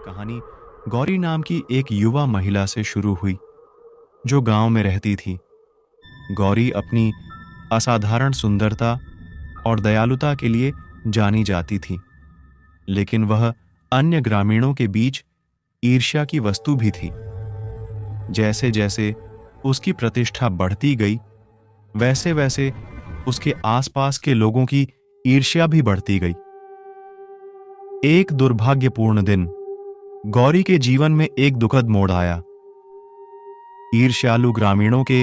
कहानी गौरी नाम की एक युवा महिला से शुरू हुई जो गांव में रहती थी। गौरी अपनी असाधारण सुंदरता और दयालुता के लिए जानी जाती थी, लेकिन वह अन्य ग्रामीणों के बीच ईर्ष्या की वस्तु भी थी। जैसे जैसे उसकी प्रतिष्ठा बढ़ती गई, वैसे वैसे उसके आसपास के लोगों की ईर्ष्या भी बढ़ती गई। एक दुर्भाग्यपूर्ण दिन गौरी के जीवन में एक दुखद मोड़ आया। ईर्ष्यालु ग्रामीणों के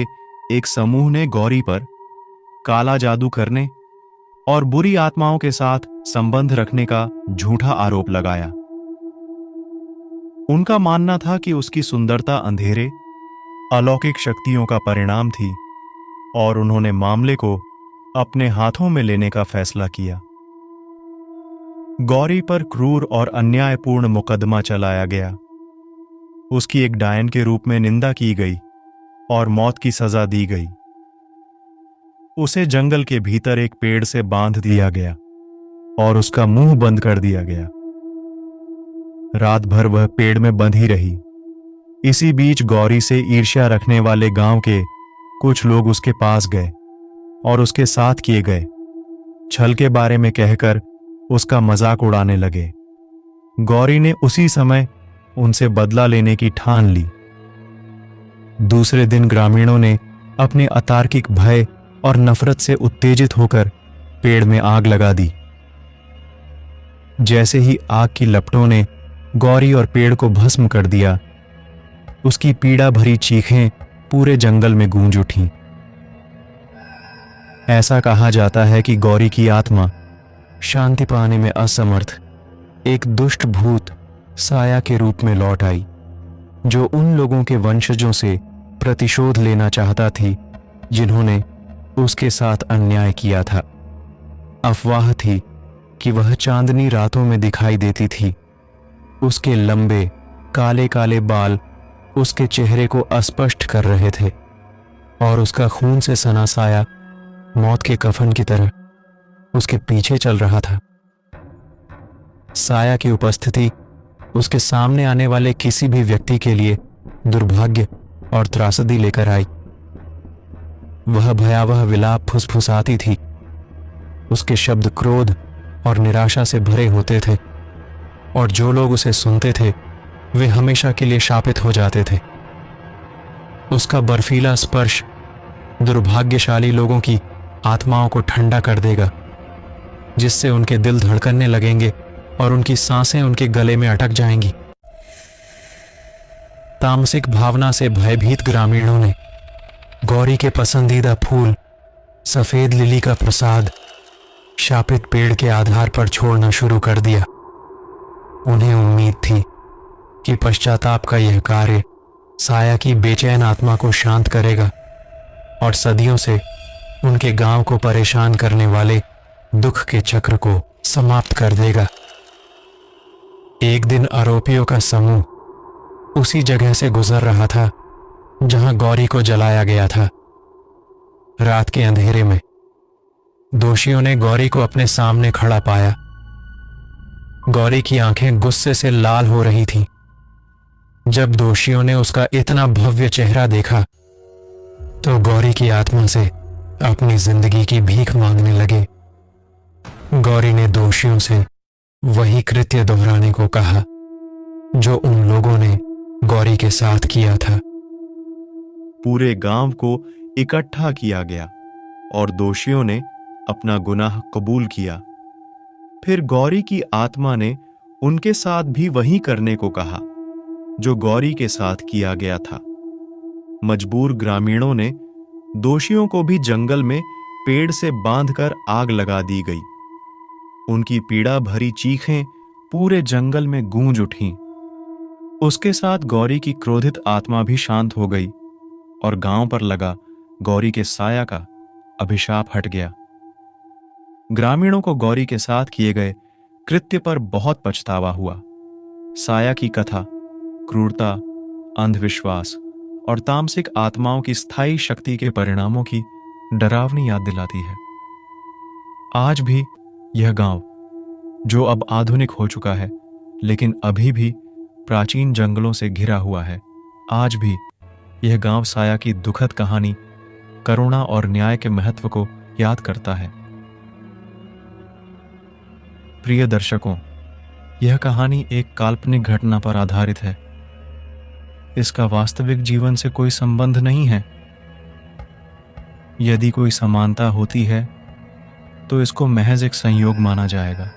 एक समूह ने गौरी पर काला जादू करने और बुरी आत्माओं के साथ संबंध रखने का झूठा आरोप लगाया। उनका मानना था कि उसकी सुंदरता अंधेरे, अलौकिक शक्तियों का परिणाम थी और उन्होंने मामले को अपने हाथों में लेने का फैसला किया। गौरी पर क्रूर और अन्यायपूर्ण मुकदमा चलाया गया। उसकी एक डायन के रूप में निंदा की गई और मौत की सजा दी गई। उसे जंगल के भीतर एक पेड़ से बांध दिया गया और उसका मुंह बंद कर दिया गया। रात भर वह पेड़ में बंधी रही। इसी बीच गौरी से ईर्ष्या रखने वाले गांव के कुछ लोग उसके पास गए और उसके साथ किए गए छल के बारे में कहकर उसका मजाक उड़ाने लगे। गौरी ने उसी समय उनसे बदला लेने की ठान ली। दूसरे दिन ग्रामीणों ने अपने अतार्किक भय और नफरत से उत्तेजित होकर पेड़ में आग लगा दी। जैसे ही आग की लपटों ने गौरी और पेड़ को भस्म कर दिया, उसकी पीड़ा भरी चीखें पूरे जंगल में गूंज उठीं। ऐसा कहा जाता है कि गौरी की आत्मा शांति पाने में असमर्थ एक दुष्ट भूत साया के रूप में लौट आई, जो उन लोगों के वंशजों से प्रतिशोध लेना चाहता थी जिन्होंने उसके साथ अन्याय किया था। अफवाह थी कि वह चांदनी रातों में दिखाई देती थी। उसके लंबे काले काले बाल उसके चेहरे को अस्पष्ट कर रहे थे और उसका खून से सना साया मौत के कफन की तरह उसके पीछे चल रहा था। साया की उपस्थिति उसके सामने आने वाले किसी भी व्यक्ति के लिए दुर्भाग्य और त्रासदी लेकर आई। वह भयावह विलाप फुसफुसाती थी। उसके शब्द क्रोध और निराशा से भरे होते थे और जो लोग उसे सुनते थे वे हमेशा के लिए शापित हो जाते थे। उसका बर्फीला स्पर्श दुर्भाग्यशाली लोगों की आत्माओं को ठंडा कर देगा, जिससे उनके दिल धड़कने लगेंगे और उनकी सांसें उनके गले में अटक जाएंगी। तामसिक भावना से भयभीत ग्रामीणों ने गौरी के पसंदीदा फूल सफेद लिली का प्रसाद शापित पेड़ के आधार पर छोड़ना शुरू कर दिया। उन्हें उम्मीद थी कि पश्चाताप का यह कार्य साया की बेचैन आत्मा को शांत करेगा और सदियों से उनके गांव को परेशान करने वाले दुख के चक्र को समाप्त कर देगा। एक दिन आरोपियों का समूह उसी जगह से गुजर रहा था जहां गौरी को जलाया गया था। रात के अंधेरे में दोषियों ने गौरी को अपने सामने खड़ा पाया। गौरी की आंखें गुस्से से लाल हो रही थीं। जब दोषियों ने उसका इतना भव्य चेहरा देखा तो गौरी की आत्मा से अपनी जिंदगी की भीख मांगने लगे। गौरी ने दोषियों से वही कृत्य दोहराने को कहा जो उन लोगों ने गौरी के साथ किया था। पूरे गांव को इकट्ठा किया गया और दोषियों ने अपना गुनाह कबूल किया। फिर गौरी की आत्मा ने उनके साथ भी वही करने को कहा जो गौरी के साथ किया गया था। मजबूर ग्रामीणों ने दोषियों को भी जंगल में पेड़ से बांधकर आग लगा दी गई। उनकी पीड़ा भरी चीखें पूरे जंगल में गूंज उठीं। उसके साथ गौरी की क्रोधित आत्मा भी शांत हो गई और गांव पर लगा गौरी के साया का अभिशाप हट गया। ग्रामीणों को गौरी के साथ किए गए कृत्य पर बहुत पछतावा हुआ। साया की कथा क्रूरता, अंधविश्वास और तामसिक आत्माओं की स्थायी शक्ति के परिणामों की डरावनी याद दिलाती है। आज भी यह गांव, जो अब आधुनिक हो चुका है, लेकिन अभी भी प्राचीन जंगलों से घिरा हुआ है। आज भी यह गांव साया की दुखद कहानी करुणा और न्याय के महत्व को याद करता है। प्रिय दर्शकों, यह कहानी एक काल्पनिक घटना पर आधारित है। इसका वास्तविक जीवन से कोई संबंध नहीं है। यदि कोई समानता होती है तो इसको महज एक संयोग माना जाएगा।